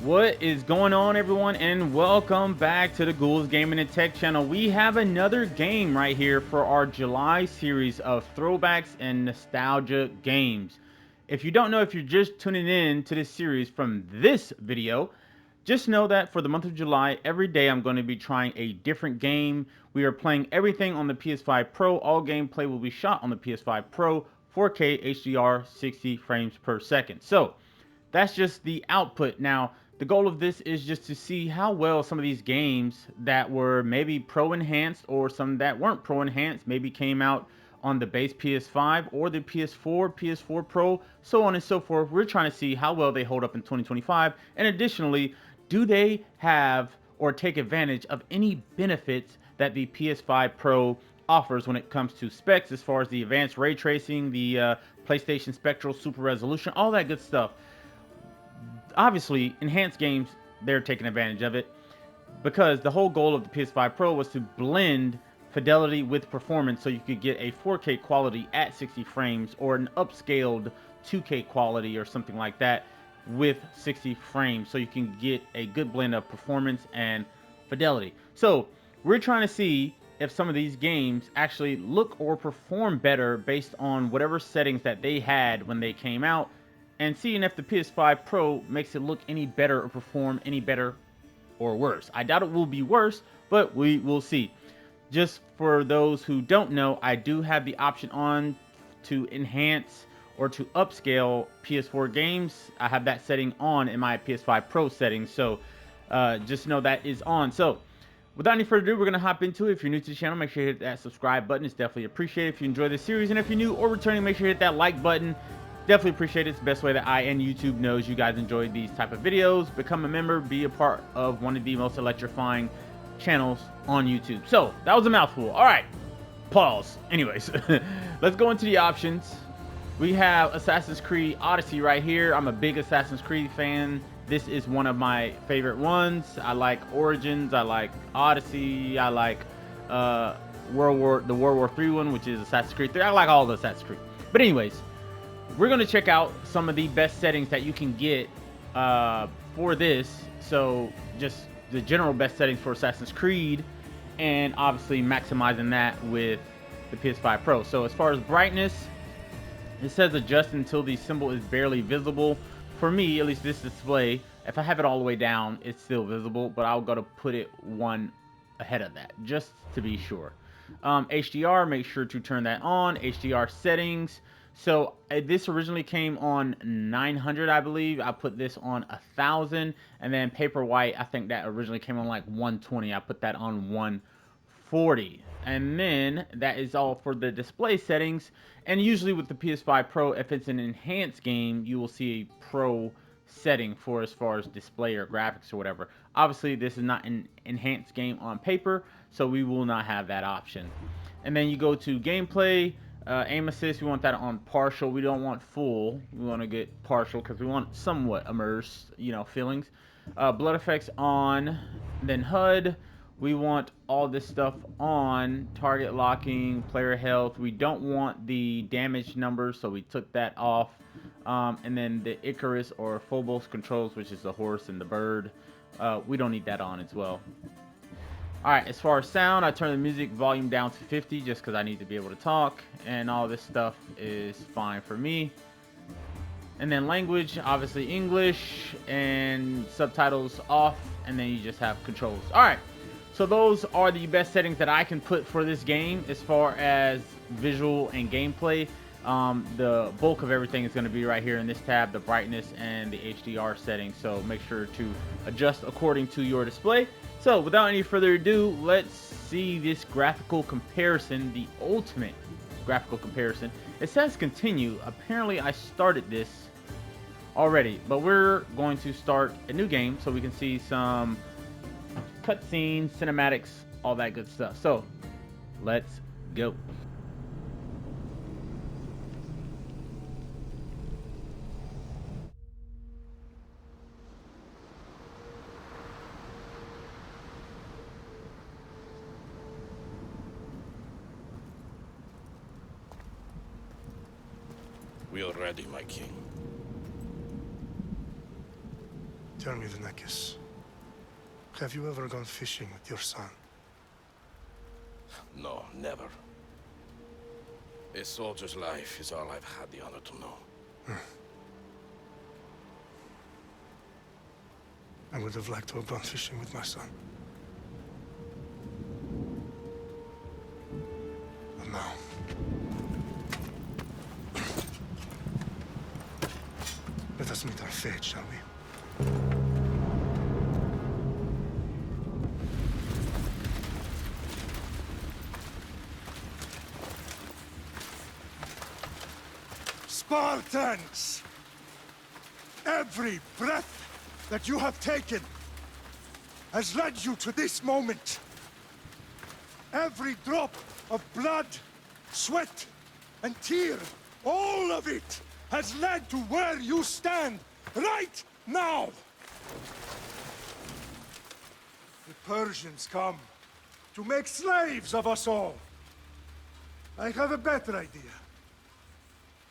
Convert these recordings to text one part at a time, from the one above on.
What is going on, everyone, and welcome back to the Ghouls Gaming and Tech channel. We have another game right here for our July series of throwbacks and nostalgia games. If you don't know, if you're just tuning in to this series from this video, just know that for the month of July, every day I'm going to be trying a different game. We are playing everything on the PS5 Pro. All gameplay will be shot on the PS5 Pro, 4K HDR, 60 frames per second. So that's just the output. Now, the goal of this is just to see how well some of these games that were maybe pro enhanced or some that weren't pro enhanced maybe came out on the base PS5 or the PS4, PS4 Pro, so on and so forth. We're trying to see how well they hold up in 2025. And additionally, do they have or take advantage of any benefits that the PS5 Pro offers when it comes to specs, as far as the advanced ray tracing, the PlayStation Spectral Super Resolution, all that good stuff. Obviously, enhanced games, they're taking advantage of it because the whole goal of the PS5 Pro was to blend fidelity with performance so you could get a 4K quality at 60 frames or an upscaled 2K quality or something like that with 60 frames, so you can get a good blend of performance and fidelity. So we're trying to see if some of these games actually look or perform better based on whatever settings that they had when they came out, and seeing if the PS5 Pro makes it look any better or perform any better or worse. I doubt it will be worse, but we will see. Just for those who don't know, I do have the option on to enhance or to upscale PS4 games. I have that setting on in my PS5 Pro settings, so just know that is on. So without any further ado, we're going to hop into it. If you're new to the channel, make sure you hit that subscribe button. It's definitely appreciated. If you enjoy this series, and if you're new or returning, make sure you hit that like button. Definitely appreciate it. It's the best way that I and YouTube knows you guys enjoy these type of videos. Become a member, be a part of one of the most electrifying channels on YouTube. So that was a mouthful. All right, pause. Anyways, let's go into the options. We have Assassin's Creed Odyssey right here. I'm a big Assassin's Creed fan. This is one of my favorite ones. I like Origins. I like Odyssey. I like World War III one, which is Assassin's Creed 3. I like all the Assassin's Creed. But anyways, we're going to check out some of the best settings that you can get for this. So just the general best settings for Assassin's Creed, and obviously maximizing that with the PS5 Pro. So as far as brightness, it says adjust until the symbol is barely visible. For me, at least this display, if I have it all the way down, it's still visible, but I'll go to put it one ahead of that just to be sure. HDR, make sure to turn that on. HDR settings. So this originally came on 900, I believe. I put this on 1000, and then paper white, I think that originally came on like 120. I put that on 140, and then that is all for the display settings. And usually with the PS5 Pro, if it's an enhanced game, you will see a Pro setting for as far as display or graphics or whatever. Obviously, this is not an enhanced game on paper, so we will not have that option. And then you go to gameplay. Aim assist, we want that on partial. We don't want full. We want to get partial because we want somewhat immersed, feelings. Blood effects on. Then HUD, we want all this stuff on. Target locking, player health. We don't want the damage numbers, so we took that off. And then the Icarus or Phobos controls, which is the horse and the bird. We don't need that on as well. Alright, as far as sound, I turn the music volume down to 50 just because I need to be able to talk, and all this stuff is fine for me. And then language, obviously English, and subtitles off, and then you just have controls. Alright, so those are the best settings that I can put for this game as far as visual and gameplay. The bulk of everything is going to be right here in this tab, the brightness and the HDR settings, so make sure to adjust according to your display. So without any further ado, let's see this graphical comparison, the ultimate graphical comparison. It says continue. Apparently I started this already, but we're going to start a new game so we can see some cutscenes, cinematics, all that good stuff. So let's go. We are ready, my king. Tell me, Markos, have you ever gone fishing with your son? No, never. A soldier's life is all I've had the honor to know. I would have liked to have gone fishing with my son. But now... let us meet our fate, shall we? Spartans! Every breath that you have taken has led you to this moment. Every drop of blood, sweat, and tear, all of it has led to where you stand right now. The Persians come to make slaves of us all. I have a better idea.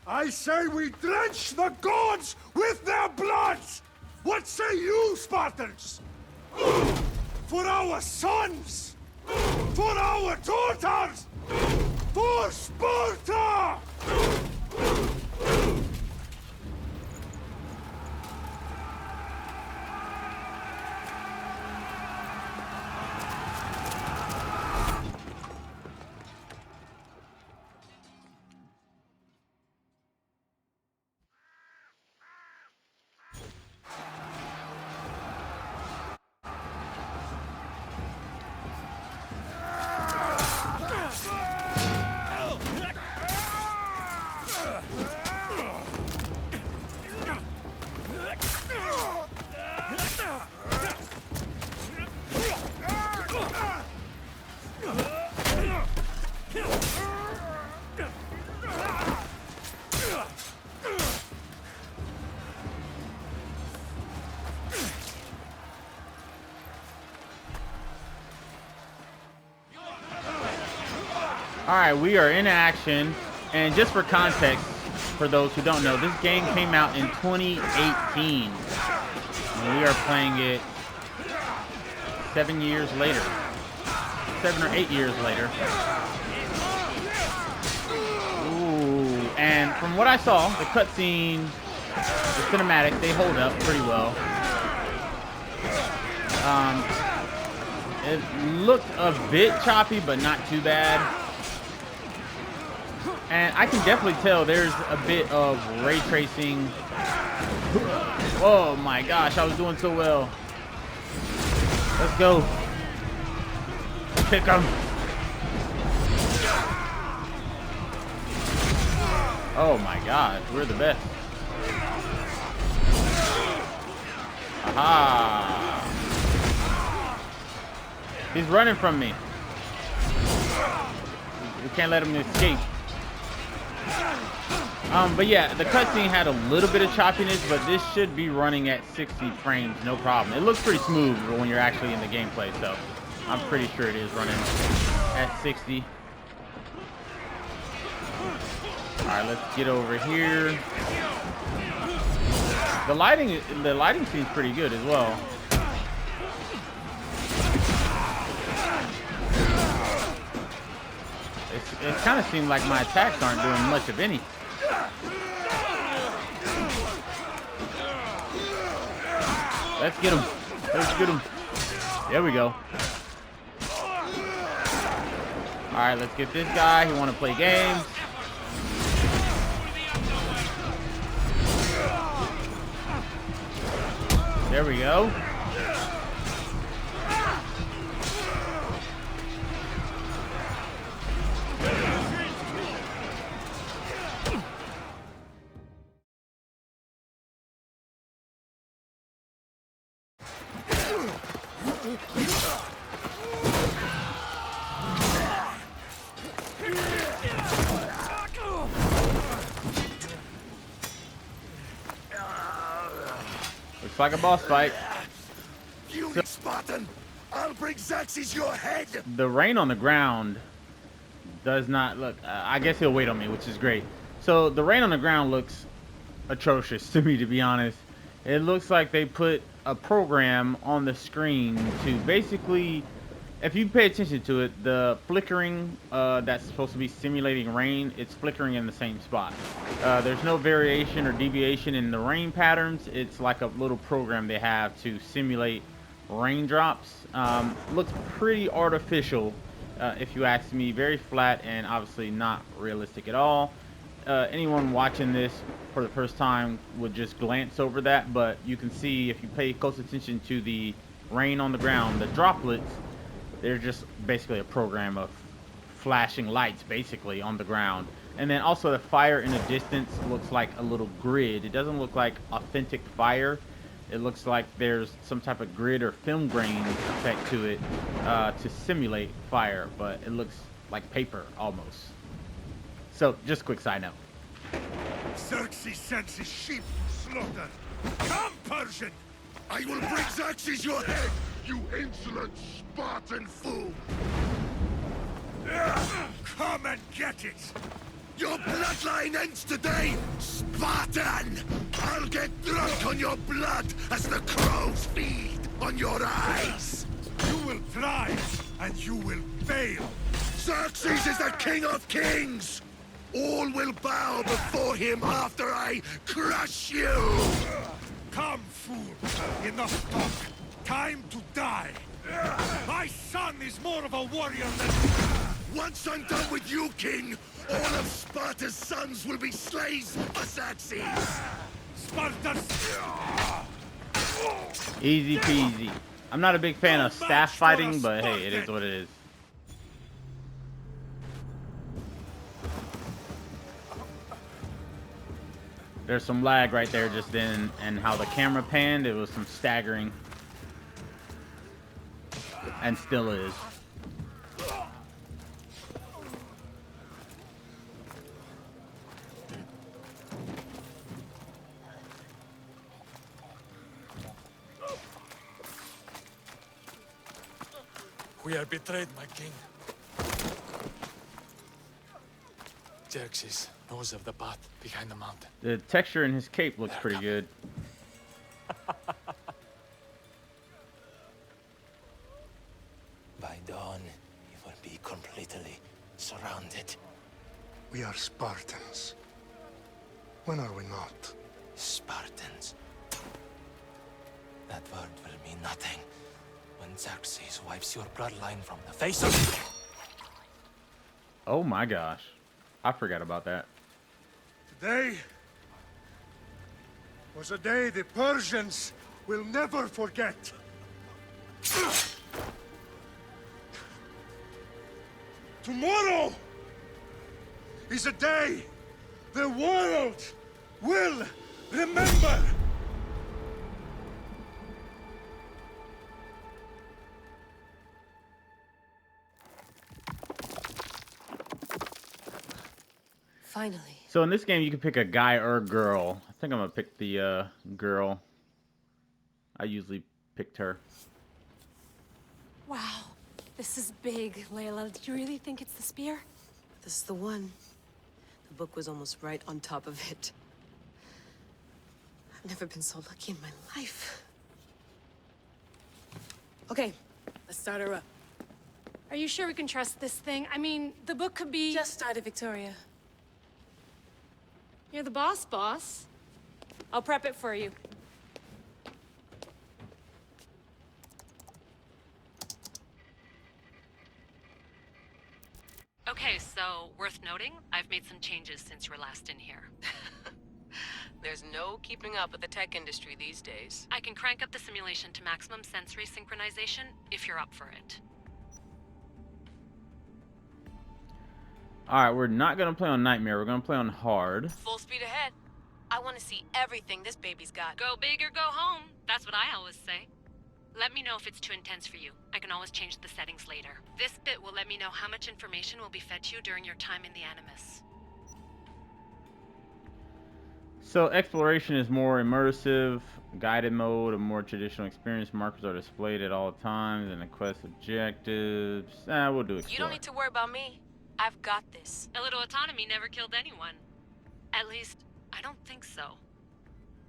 I say we drench the gods with their blood! What say you, Spartans? For our sons! For our daughters! For Sparta! Alright, we are in action, and just for context, for those who don't know, this game came out in 2018, and we are playing it 7 years later. 7 or 8 years later. Ooh, and from what I saw, the cutscene, the cinematic, they hold up pretty well. It looked a bit choppy, but not too bad. And I can definitely tell there's a bit of ray tracing. Oh my gosh, I was doing so well. Let's go. Pick him. Oh my gosh, we're the best. Aha. He's running from me. We can't let him escape. But yeah, the cutscene had a little bit of choppiness, but this should be running at 60 frames, no problem. It looks pretty smooth when you're actually in the gameplay, so I'm pretty sure it is running at 60. All right, let's get over here. The lighting seems pretty good as well. It kind of seemed like my attacks aren't doing much of any. Let's get him. Let's get him. There we go. All right, let's get this guy. He want to play games. There we go. Looks like a boss fight. You Spartan, I'll bring Xerxes your head. The rain on the ground does not look. I guess he'll wait on me, which is great. So the rain on the ground looks atrocious to me, to be honest. It looks like they put a program on the screen to basically, if you pay attention to it, the flickering that's supposed to be simulating rain, it's flickering in the same spot. There's no variation or deviation in the rain patterns. It's like a little program they have to simulate raindrops. Looks pretty artificial, if you ask me. Very flat and obviously not realistic at all. Anyone watching this for the first time would just glance over that, but you can see if you pay close attention to the rain on the ground, the droplets, they're just basically a program of flashing lights basically on the ground. And then also the fire in the distance looks like a little grid. It doesn't look like authentic fire. It looks like there's some type of grid or film grain effect to it to simulate fire, but it looks like paper almost. So, just a quick side note. Xerxes sends his sheep to slaughter. Come, Persian! I will bring Xerxes your head, you insolent Spartan fool! Come and get it! Your bloodline ends today, Spartan! I'll get drunk on your blood as the crows feed on your eyes! You will try, and you will fail! Xerxes is the king of kings! All will bow before him after I crush you! Come, fool! Enough talk! Time to die! My son is more of a warrior than... Once I'm done with you, king, all of Sparta's sons will be slaves for Xerxes! Sparta's... Easy peasy. I'm not a big fan of staff fighting, but hey, it is what it is. There's some lag right there just then, and how the camera panned, it was some staggering. And still is. We are betrayed, my king. Xerxes knows of the path behind the mountain. The texture in his cape looks pretty good. By dawn, you will be completely surrounded. We are Spartans. When are we not? Spartans. That word will mean nothing when Xerxes wipes your bloodline from the face of... Oh my gosh. I forgot about that. Today was a day the Persians will never forget. Tomorrow is a day the world will remember. Finally. So in this game, you can pick a guy or a girl. I think I'm gonna pick the girl. I usually picked her. Wow. This is big, Layla. Do you really think it's the spear? This is the one. The book was almost right on top of it. I've never been so lucky in my life. Okay, let's start her up. Are you sure we can trust this thing? I mean, the book could be... Just started, Victoria. You're the boss. I'll prep it for you. Okay, so worth noting, I've made some changes since you were last in here. There's no keeping up with the tech industry these days. I can crank up the simulation to maximum sensory synchronization if you're up for it. Alright, we're not gonna play on Nightmare, we're gonna play on Hard. Full speed ahead. I want to see everything this baby's got. Go big or go home. That's what I always say. Let me know if it's too intense for you. I can always change the settings later. This bit will let me know how much information will be fed to you during your time in the Animus. So exploration is more immersive, guided mode, a more traditional experience. Markers are displayed at all times, and the quest objectives. We'll do explore. You don't need to worry about me. I've got this. A little autonomy never killed anyone. At least, I don't think so.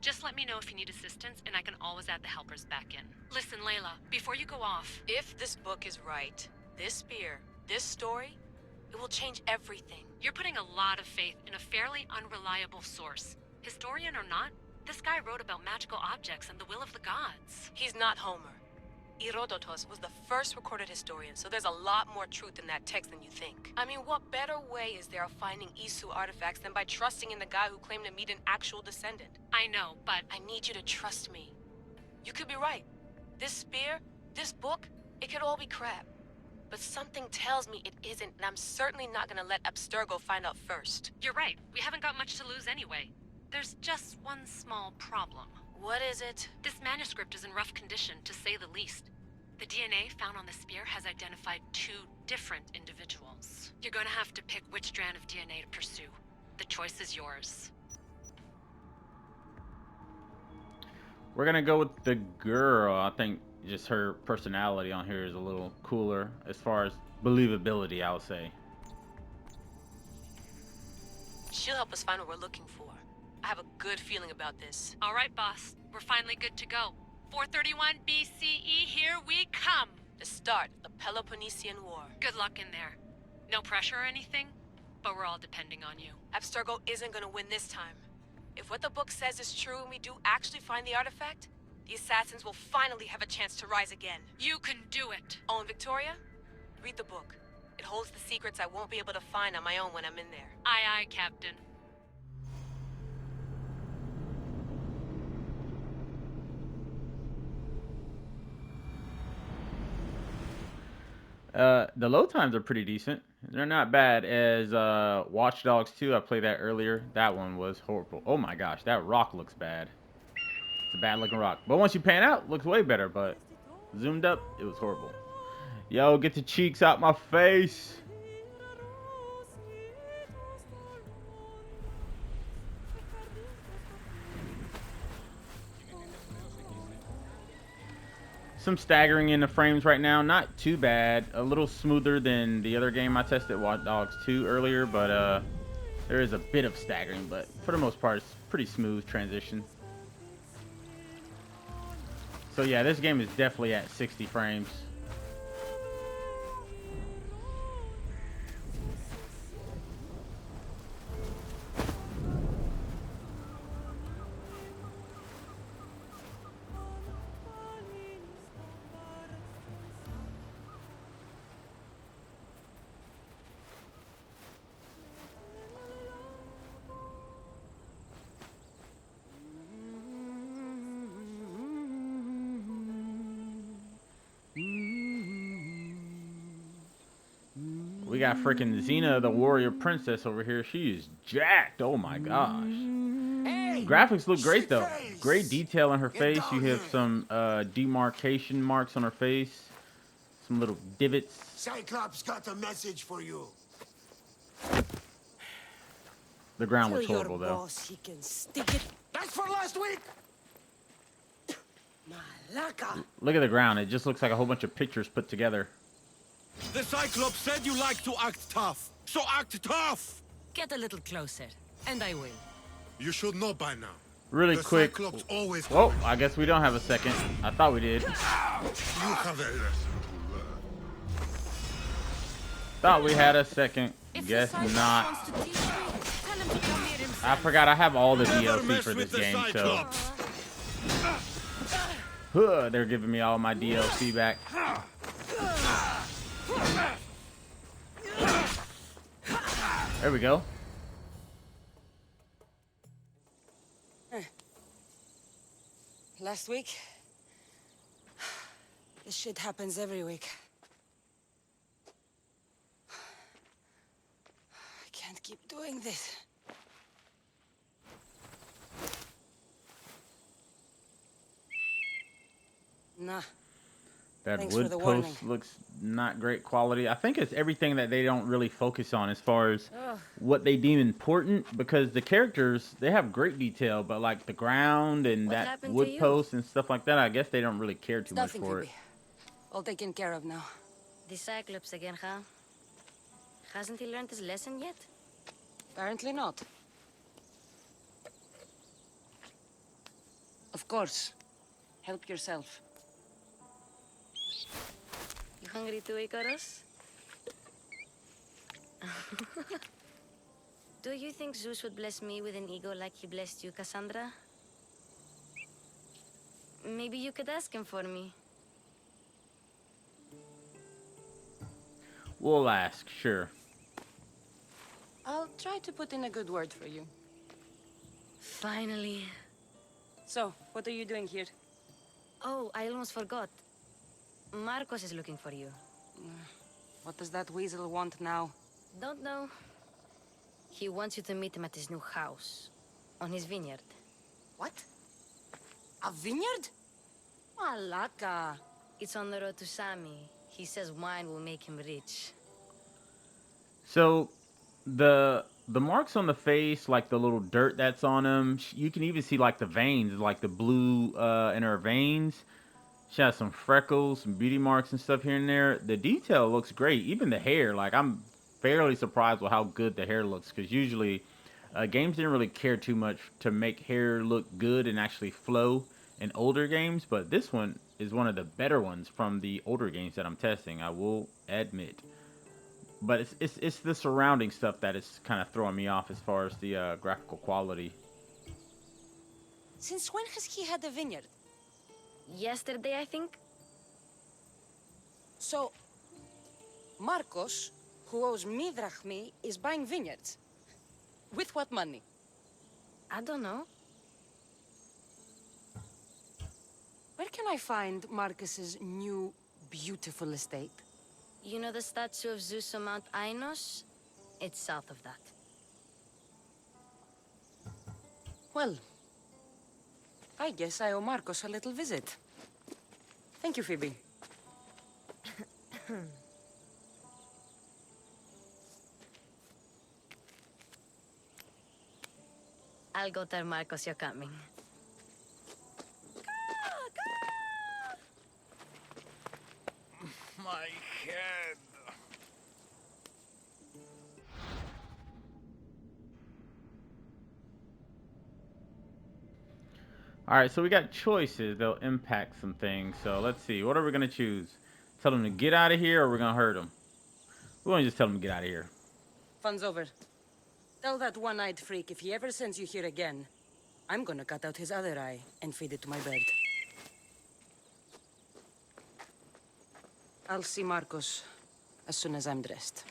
Just let me know if you need assistance, and I can always add the helpers back in. Listen, Layla, before you go off... If this book is right, this spear, this story, it will change everything. You're putting a lot of faith in a fairly unreliable source. Historian or not, this guy wrote about magical objects and the will of the gods. He's not Homer. Herodotus was the first recorded historian, so there's a lot more truth in that text than you think. I mean, what better way is there of finding Isu artifacts than by trusting in the guy who claimed to meet an actual descendant? I know, but... I need you to trust me. You could be right. This spear, this book, it could all be crap. But something tells me it isn't, and I'm certainly not gonna let Abstergo find out first. You're right. We haven't got much to lose anyway. There's just one small problem. What is it? This manuscript is in rough condition, to say the least. The DNA found on the spear has identified 2 different individuals. You're gonna have to pick which strand of DNA to pursue. The choice is yours. We're gonna go with the girl. I think just her personality on here is a little cooler as far as believability, I would say. She'll help us find what we're looking for. I have a good feeling about this. All right, boss. We're finally good to go. 431 BCE, here we come! The start of the Peloponnesian War. Good luck in there. No pressure or anything, but we're all depending on you. Abstergo isn't gonna win this time. If what the book says is true and we do actually find the artifact, the assassins will finally have a chance to rise again. You can do it! Oh, and Victoria? Read the book. It holds the secrets I won't be able to find on my own when I'm in there. Aye, aye, Captain. The load times are pretty decent. They're not bad as Watch Dogs 2. I played that earlier. That one was horrible. Oh my gosh, that rock looks bad. It's a bad looking rock. But once you pan out, it looks way better. But zoomed up, it was horrible. Yo, get the cheeks out my face. Some staggering in the frames right now, not too bad. A little smoother than the other game I tested, Watch Dogs 2 earlier, but there is a bit of staggering, but for the most part, it's pretty smooth transition. So yeah, this game is definitely at 60 frames. We got freaking Xena, the warrior princess over here. She is jacked. Oh my gosh. Hey, Graphics look great though. face. Great detail on her face. You down have here. some demarcation marks on her face. Some little divots. Cyclops got a message for you. The ground Tell looks your horrible though. boss he can stick it. That's for last week. Malaka. Look at the ground. It just looks like a whole bunch of pictures put together. The Cyclops said you like to act tough, so act tough. Get a little closer, and I will. You should know by now. Really The quick. Cyclops always. Whoa, I guess we don't have a second. I thought we did. You have a lesson to learn. Thought we had a second. If Guess the Cyclops not. wants to teach me, tell him to come here himself. I forgot I have all the Never DLC mess for with this the game, so Cyclops. they're giving me all my DLC back. There we go. Last week? This shit happens every week. I can't keep doing this. Nah. That Thanks for wood the post warning. looks not great quality. I think it's everything that they don't really focus on as far as what they deem important, because the characters, they have great detail, but like the ground and What that happened to wood you? post and stuff like that, I guess they don't really care too much Nothing, for it. Phoebe. All taken care of now. The Cyclops again, huh? Hasn't he learned his lesson yet? Apparently not. Of course. Help yourself. You hungry too, Icarus? Do you think Zeus would bless me with an ego like he blessed you, Cassandra? Maybe you could ask him for me. We'll ask, sure. I'll try to put in a good word for you. Finally. So, what are you doing here? Oh, I almost forgot. Markos is looking for you. What does that weasel want now? Don't know. He wants you to meet him at his new house. On his vineyard. What? A vineyard? Malaka. It's on the road to Sami. He says wine will make him rich. So, the marks on the face, like the little dirt that's on him, you can even see like the veins, like the blue in her veins. She has some freckles, some beauty marks and stuff here and there. The detail looks great. Even the hair, like I'm fairly surprised with how good the hair looks, because usually games didn't really care too much to make hair look good and actually flow in older games, but this one is one of the better ones from the older games that I'm testing, I will admit. But it's the surrounding stuff that is kind of throwing me off as far as the graphical quality. Since when has he had a vineyard? Yesterday, I think. So, Markos, who owes me drachmi, is buying vineyards. With what money? I don't know. Where can I find Markos's new, beautiful estate? You know the statue of Zeus on Mount Ainos? It's south of that. Well, I guess I owe Markos a little visit. Thank you, Phoebe. I'll go tell Markos you're coming. My head. Alright, so we got choices. They'll impact some things. So let's see. What are we going to choose? Tell them to get out of here, or we're going to hurt them? We're going to just tell them to get out of here. Fun's over. Tell that one-eyed freak if he ever sends you here again, I'm gonna cut out his other eye and feed it to my bird. I'll see Markos as soon as I'm dressed.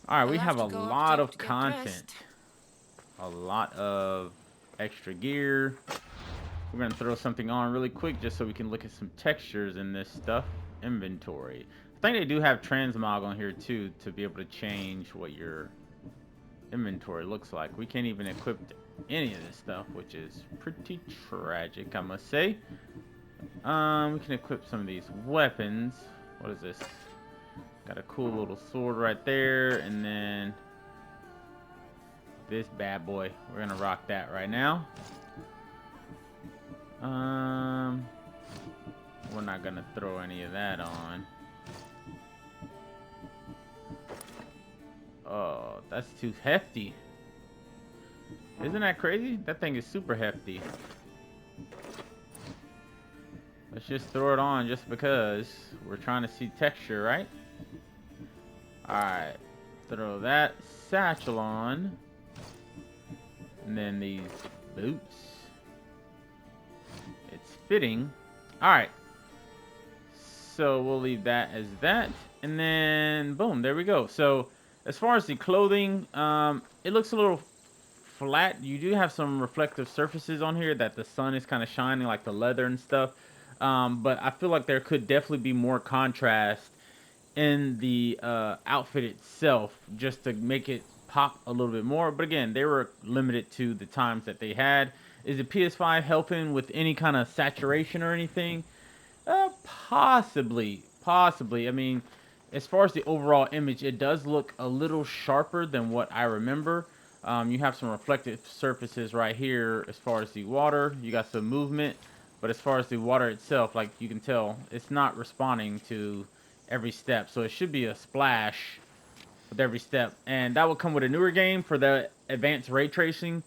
Alright, we have a lot of content. A lot of extra gear. We're going to throw something on really quick just so we can look at some textures in this stuff. Inventory. I think they do have transmog on here too to be able to change what your inventory looks like. We can't even equip any of this stuff, which is pretty tragic, I must say. We can equip some of these weapons. What is this? Got a cool little sword right there, and then this bad boy. We're gonna rock that right now. We're not gonna throw any of that on. Oh, that's too hefty. Isn't that crazy? That thing is super hefty. Let's just throw it on just because we're trying to see texture, right? Alright. Throw that satchel on. And then these boots. It's fitting. Alright. So we'll leave that as that. And then, boom, there we go. So, as far as the clothing, it looks a little flat. You do have some reflective surfaces on here that the sun is kind of shining, like the leather and stuff. But I feel like there could definitely be more contrast in the outfit itself, just to make it pop a little bit more. But again, they were limited to the times that they had. Is the PS5 helping with any kind of saturation or anything? Possibly. I mean, as far as the overall image, it does look a little sharper than what I remember. You have some reflective surfaces right here as far as the water. You got some movement, but as far as the water itself, like you can tell, it's not responding to every step. So it should be a splash, with every step, and that will come with a newer game for the advanced ray tracing.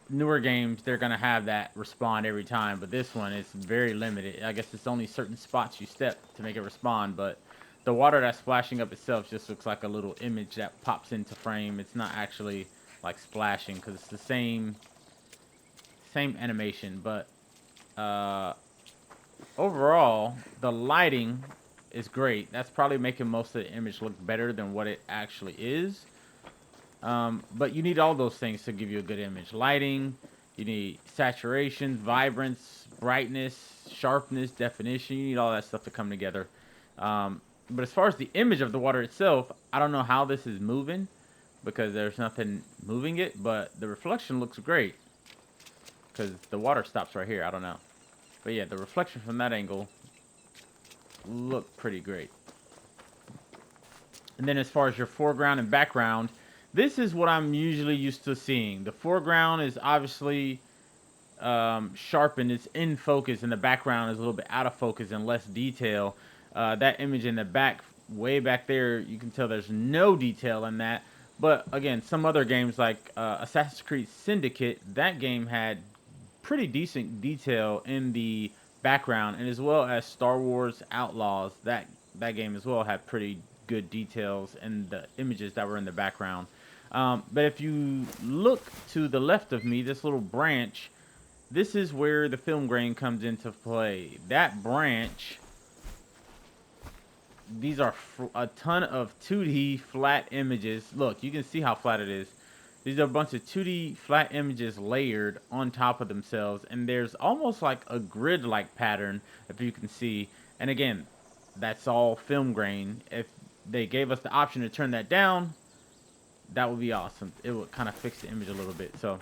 Newer games, they're gonna have that respond every time, but this one is very limited. I guess it's only certain spots you step to make it respond, but the water that's splashing up itself just looks like a little image that pops into frame. It's not actually like splashing because it's the same animation, but overall the lighting is great. That's probably making most of the image look better than what it actually is. But you need all those things to give you a good image. Lighting, you need saturation, vibrance, brightness, sharpness, definition. You need all that stuff to come together. But as far as the image of the water itself, I don't know how this is moving because there's nothing moving it, but the reflection looks great because the water stops right here. I don't know. But yeah, the reflection from that angle looked pretty great. And then as far as your foreground and background, this is what I'm usually used to seeing. The foreground is obviously sharpened. It's in focus, and the background is a little bit out of focus and less detail. That image in the back, way back there, you can tell there's no detail in that. But again, some other games like Assassin's Creed Syndicate, that game had pretty decent detail in the background, and as well as Star Wars Outlaws, that game as well had pretty good details in the images that were in the background. But if you look to the left of me, this little branch, this is where the film grain comes into play. That branch, these are a ton of 2D flat images. Look, you can see how flat it is. These are a bunch of 2D flat images layered on top of themselves, and there's almost like a grid-like pattern, if you can see. And again, that's all film grain. If they gave us the option to turn that down, that would be awesome. It would kind of fix the image a little bit. So,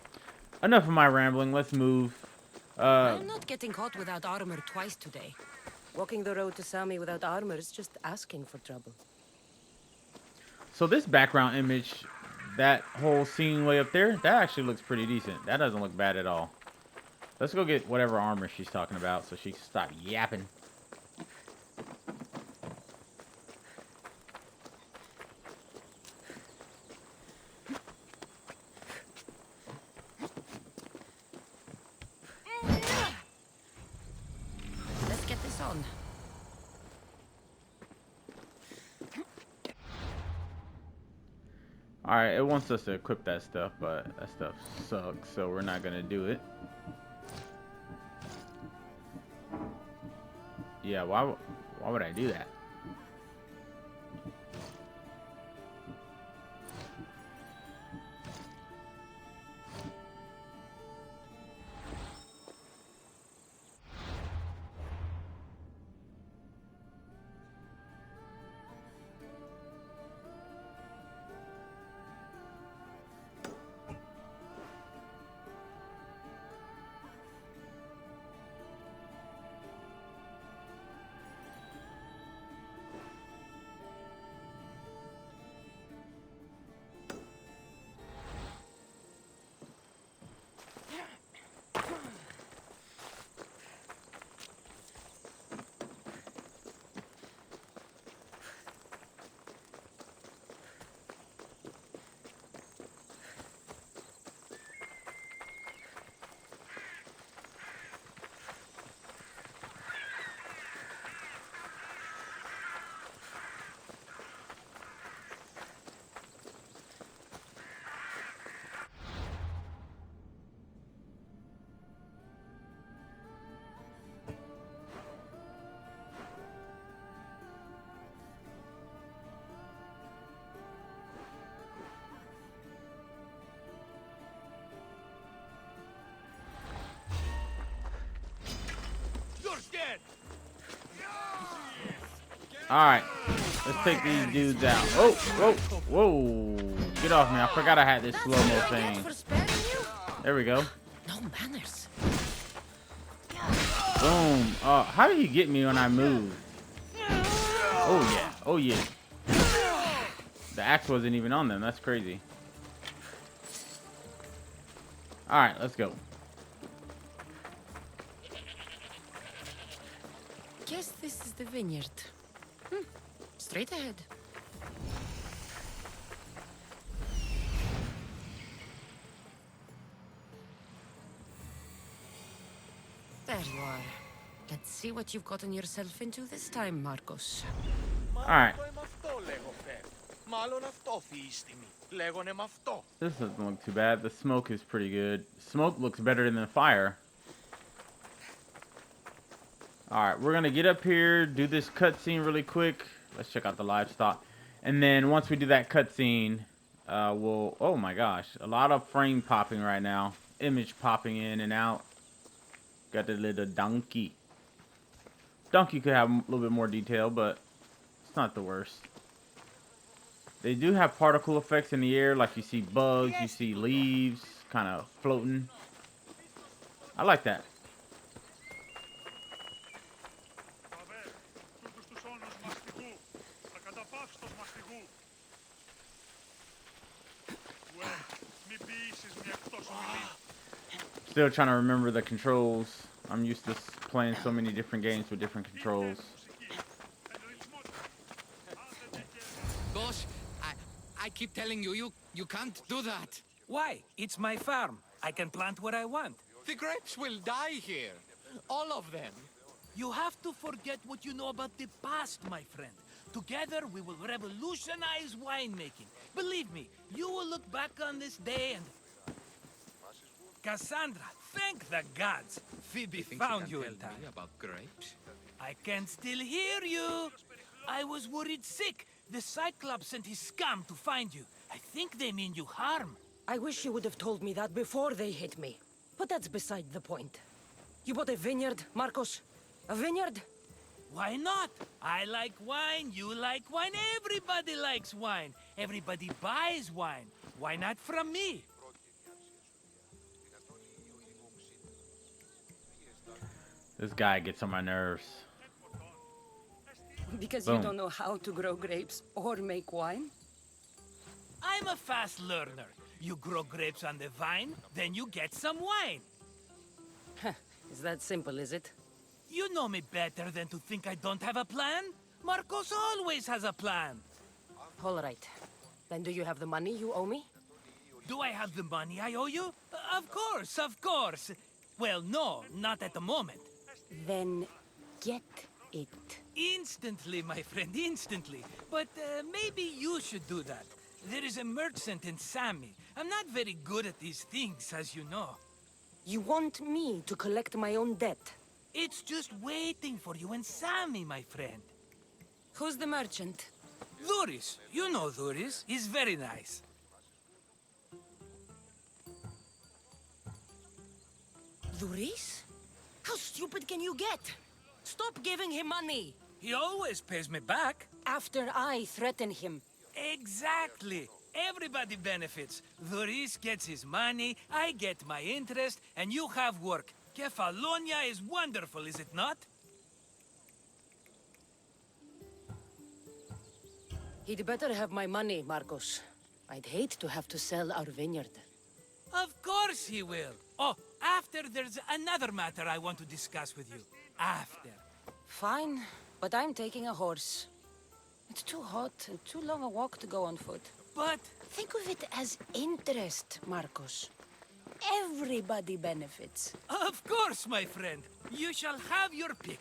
enough of my rambling. Let's move. I'm not getting caught without armor twice today. Walking the road to Sami without armor is just asking for trouble. So this background image, that whole scene way up there, that actually looks pretty decent. That doesn't look bad at all. Let's go get whatever armor she's talking about so she can stop yapping. Let's get this on. Alright, it wants us to equip that stuff, but that stuff sucks, so we're not gonna do it. Yeah, why would I do that? Alright, let's take these dudes out. Oh, whoa, whoa. Get off me. I forgot I had this slow-mo thing. There we go. No manners. Boom. How did he get me when I move? Oh, yeah. Oh, yeah. The axe wasn't even on them. That's crazy. Alright, let's go. Guess this is the vineyard. Straight ahead. There you are. Let's see what you've gotten yourself into this time, Markos. Alright. This doesn't look too bad. The smoke is pretty good. Smoke looks better than the fire. Alright, we're gonna get up here, do this cutscene really quick. Let's check out the livestock. And then once we do that cutscene, we'll... Oh my gosh. A lot of frame popping right now. Image popping in and out. Got the little donkey. Donkey could have a little bit more detail, but it's not the worst. They do have particle effects in the air, like you see bugs, you see leaves kind of floating. I like that. Still trying to remember the controls. I'm used to playing so many different games with different controls. Boss, I keep telling you, you can't do that. Why? It's my farm. I can plant what I want. The grapes will die here. All of them. You have to forget what you know about the past, my friend. Together, we will revolutionize winemaking. Believe me, you will look back on this day and... Cassandra, thank the gods. Phoebe found you in time. About grapes? I can still hear you. I was worried sick. The Cyclops sent his scum to find you. I think they mean you harm. I wish you would have told me that before they hit me. But that's beside the point. You bought a vineyard, Markos? A vineyard? Why not? I like wine, you like wine, everybody likes wine. Everybody buys wine. Why not from me? This guy gets on my nerves. Because Boom. you don't know how to grow grapes or make wine? I'm a fast learner. You grow grapes on the vine, then you get some wine. Is that simple, is it? You know me better than to think I don't have a plan. Markos always has a plan. All right. Then do you have the money you owe me? Do I have the money I owe you? Of course, of course. Well, no, not at the moment. Then get it. Instantly, my friend, instantly. But maybe you should do that. There is a merchant in Sami. I'm not very good at these things, as you know. You want me to collect my own debt? It's just waiting for you in Sami, my friend. Who's the merchant? Duris. You know Duris. He's very nice. Duris? How stupid can you get? Stop giving him money! He always pays me back. After I threaten him. Exactly. Everybody benefits. Duris gets his money, I get my interest, and you have work. Kefalonia is wonderful, is it not? He'd better have my money, Markos. I'd hate to have to sell our vineyard. Of course he will. Oh, after there's another matter I want to discuss with you. After. Fine, but I'm taking a horse. It's too hot and too long a walk to go on foot. But... think of it as interest, Markos. Everybody benefits. Of course, my friend. You shall have your pick.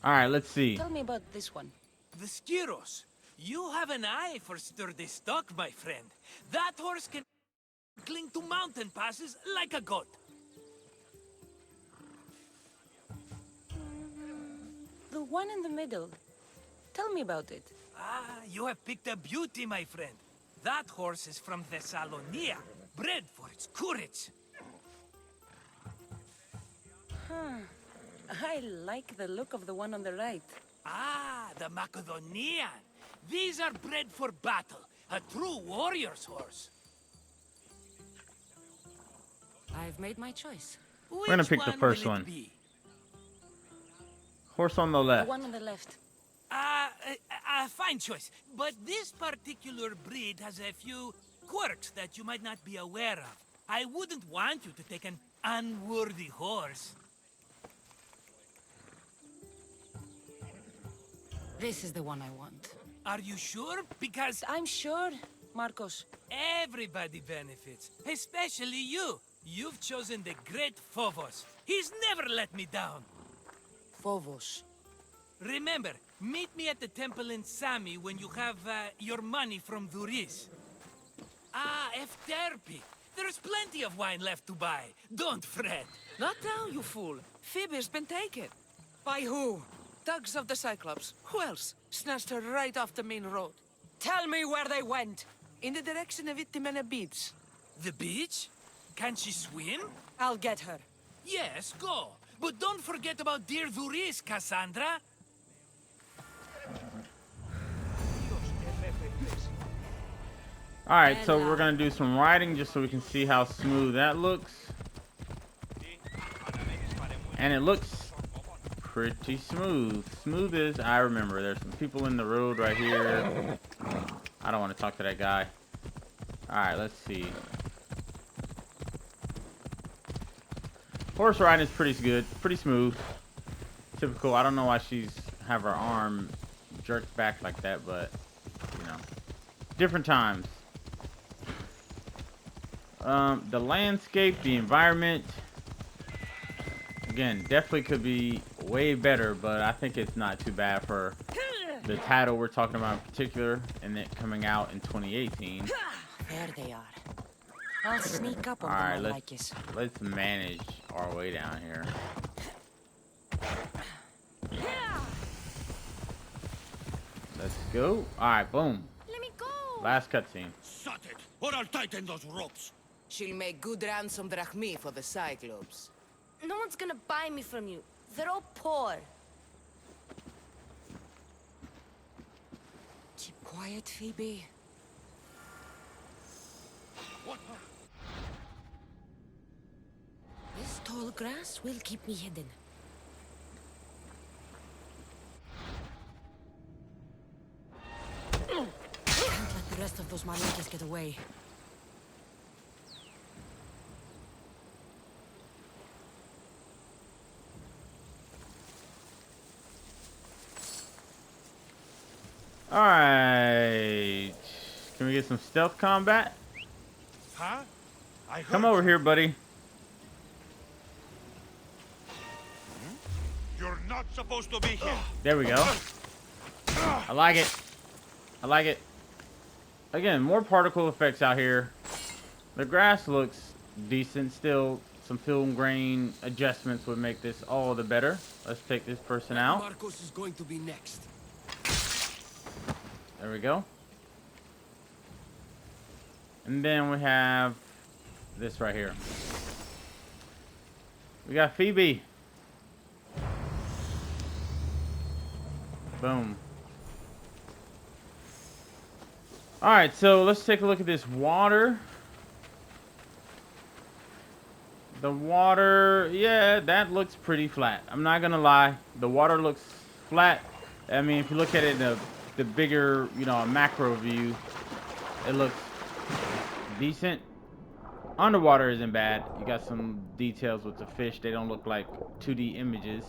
All right, let's see. Tell me about this one. The Skiros. You have an eye for sturdy stock, my friend. That horse can cling to mountain passes like a goat. The one in the middle. Tell me about it. Ah, you have picked a beauty, my friend. That horse is from Thessalonia, bred for its courage. Huh. I like the look of the one on the right. Ah, the Macedonian. These are bred for battle. A true warrior's horse. I've made my choice. We're gonna pick the first one. Horse on the left. The one on the left. Fine choice. But this particular breed has a few quirks that you might not be aware of. I wouldn't want you to take an unworthy horse. This is the one I want. Are you sure? Because I'm sure, Markos. everybody benefits, especially you. You've chosen the great Phobos. He's never let me down. Phobos. Remember, meet me at the temple in Sami when you have your money from Duris. Ah, Efterpi. There's plenty of wine left to buy. Don't fret. Not now, you fool. Phoebe's been taken. By who? Thugs of the Cyclops. Who else? Snatched her right off the main road. Tell me where they went. In the direction of Itimena Beach. The beach? Can she swim? I'll get her. Yes, go. But don't forget about dear Duris, Cassandra. Alright, so we're gonna do some riding just so we can see how smooth that looks. And it looks pretty smooth. Smooth as I remember. There's some people in the road right here. I don't want to talk to that guy. Alright, let's see. Horse riding is pretty good, pretty smooth. Typical. I don't know why she's have her arm jerked back like that, but you know, different times. The landscape, the environment, again, definitely could be way better, but I think it's not too bad for the title we're talking about in particular, and it coming out in 2018. There they are. I'll sneak up on Alright, them like this. let's manage our way down here. Let's go. Alright, boom. Let me go. Last cutscene. Shut it, or I'll tighten those ropes. She'll make good ransom drachmi for the Cyclops. No one's gonna buy me from you. They're all poor. Keep quiet, Phoebe. What? This tall grass will keep me hidden. Can't let the rest of those Malokas get away. Alright. Can we get some stealth combat? Huh? Come over here, buddy. You're not supposed to be here. There we go. I like it. I like it. Again, more particle effects out here. The grass looks decent. Still, some film grain adjustments would make this all the better. Let's take this person out. Markos is going to be next. There we go. And then we have this right here. We got Phoebe. Boom. Alright, so let's take a look at this water. The water, yeah, that looks pretty flat. I'm not gonna lie. The water looks flat. I mean, if you look at it in the bigger, you know, macro view, it looks decent. Underwater isn't bad. You got some details with the fish. They don't look like 2D images.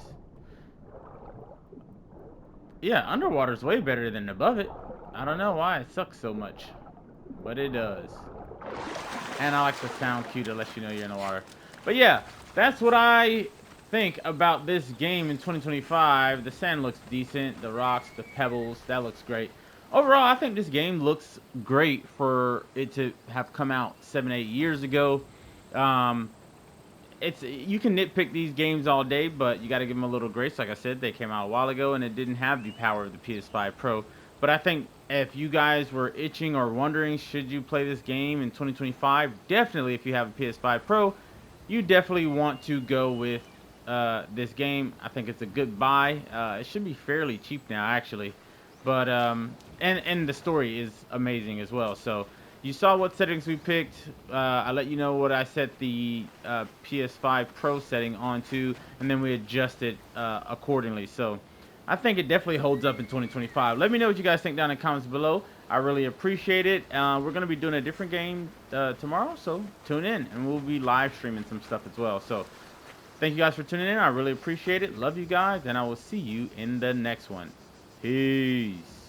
Yeah, underwater is way better than above it. I don't know why it sucks so much, but it does. And I like the sound cue to let you know you're in the water. But yeah, that's what I think about this game in 2025. The sand looks decent. The rocks, the pebbles, that looks great. Overall, I think this game looks great for it to have come out 7-8 years ago. You can nitpick these games all day, but you got to give them a little grace. Like I said, they came out a while ago, and it didn't have the power of the PS5 Pro. But I think if you guys were itching or wondering, should you play this game in 2025? Definitely, if you have a PS5 Pro, you definitely want to go with this game. I think it's a good buy. It should be fairly cheap now, actually. But and the story is amazing as well. So you saw what settings we picked. I let you know what I set the PS5 Pro setting onto, and then we adjusted accordingly. So I think it definitely holds up in 2025. Let me know what you guys think down in the comments below. I really appreciate it. We're going to be doing a different game tomorrow, so tune in, and we'll be live streaming some stuff as well. So thank you guys for tuning in. I really appreciate it. Love you guys, and I will see you in the next one. Peace.